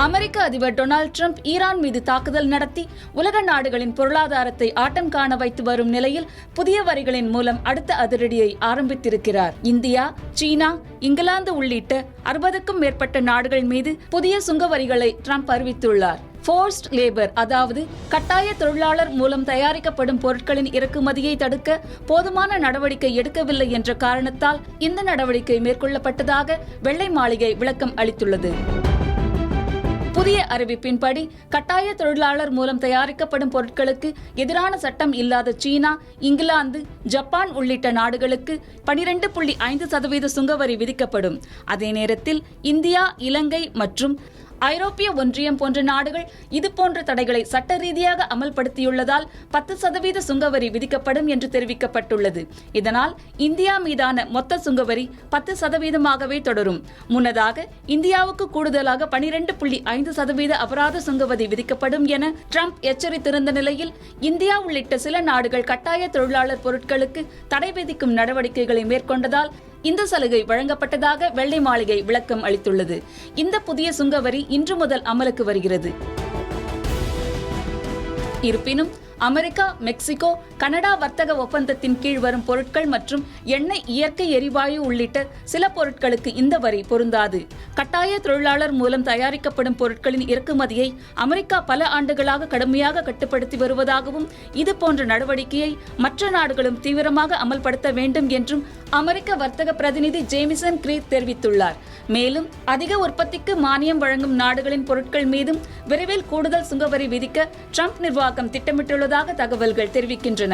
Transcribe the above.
அமெரிக்க அதிபர் Donald Trump Iran மீது தாக்குதல் நடத்தி உலக நாடுகளின் பொருளாதாரத்தை ஆட்டம் காண வைத்து வரும் நிலையில் புதிய வரிகளின் மூலம் அடுத்த அதிரடியை ஆரம்பித்திருக்கிறார். இந்தியா, சீனா, இங்கிலாந்து உள்ளிட்ட 60க்கும் மேற்பட்ட நாடுகள் மீது புதிய சுங்க வரிகளை டிரம்ப் அறிவித்துள்ளார். ஃபோர்ஸ்ட் லேபர், அதாவது கட்டாய தொழிலாளர் மூலம் தயாரிக்கப்படும் பொருட்களின் இறக்குமதியை தடுக்க போதுமான நடவடிக்கை எடுக்கவில்லை என்ற காரணத்தால் இந்த நடவடிக்கை மேற்கொள்ளப்பட்டதாக வெள்ளை மாளிகை விளக்கம் அளித்துள்ளது. புதிய அறிவிப்பின்படி கட்டாய தொழிலாளர் மூலம் தயாரிக்கப்படும் பொருட்களுக்கு எதிரான சட்டம் இல்லாத சீனா, இங்கிலாந்து, ஜப்பான் உள்ளிட்ட நாடுகளுக்கு 12.5% சுங்கவரி விதிக்கப்படும். அதே நேரத்தில் இந்தியா, இலங்கை மற்றும் ஐரோப்பிய ஒன்றியம் போன்ற நாடுகள் இதுபோன்ற தடைகளை சட்ட ரீதியாக அமல்படுத்தியுள்ளதால் 10% சுங்கவரி விதிக்கப்படும் என்று தெரிவிக்கப்பட்டுள்ளது. இதனால் இந்தியா மீதான மொத்த சுங்கவரி 10%ஆகவே தொடரும். முன்னதாக இந்தியாவுக்கு கூடுதலாக 12.5% அபராத சுங்கவரி விதிக்கப்படும் என டிரம்ப் எச்சரித்திருந்த நிலையில் இந்தியா உள்ளிட்ட சில நாடுகள் கட்டாய தொழிலாளர் பொருட்களுக்கு தடை விதிக்கும் நடவடிக்கைகளை மேற்கொண்டதால் இந்த சலுகை வழங்கப்பட்டதாக வெள்ளை மாளிகை விளக்கம் அளித்துள்ளது. இந்த புதிய சுங்கவரி இன்று முதல் அமலுக்கு வருகிறது. இருப்பினும் அமெரிக்கா, மெக்சிகோ, கனடா வர்த்தக ஒப்பந்தத்தின் கீழ் வரும் பொருட்கள் மற்றும் எண்ணெய், இயற்கை எரிவாயு உள்ளிட்ட சில பொருட்களுக்கு இந்த வரி பொருந்தாது. கட்டாய தொழிலாளர் மூலம் தயாரிக்கப்படும் பொருட்களின் இறக்குமதியை அமெரிக்கா பல ஆண்டுகளாக கடுமையாக கட்டுப்படுத்தி வருவதாகவும் இதுபோன்ற நடவடிக்கையை மற்ற நாடுகளும் தீவிரமாக அமல்படுத்த வேண்டும் என்றும் அமெரிக்க வர்த்தக பிரதிநிதி ஜேமிசன் கிரீத் தெரிவித்துள்ளார். மேலும் அதிக உற்பத்திக்கு மானியம் வழங்கும் நாடுகளின் பொருட்கள் மீதும் விரைவில் கூடுதல் சுங்கவரி விதிக்க டிரம்ப் நிர்வாகம் திட்டமிட்டுள்ளதாக தகவல்கள் தெரிவிக்கின்றன.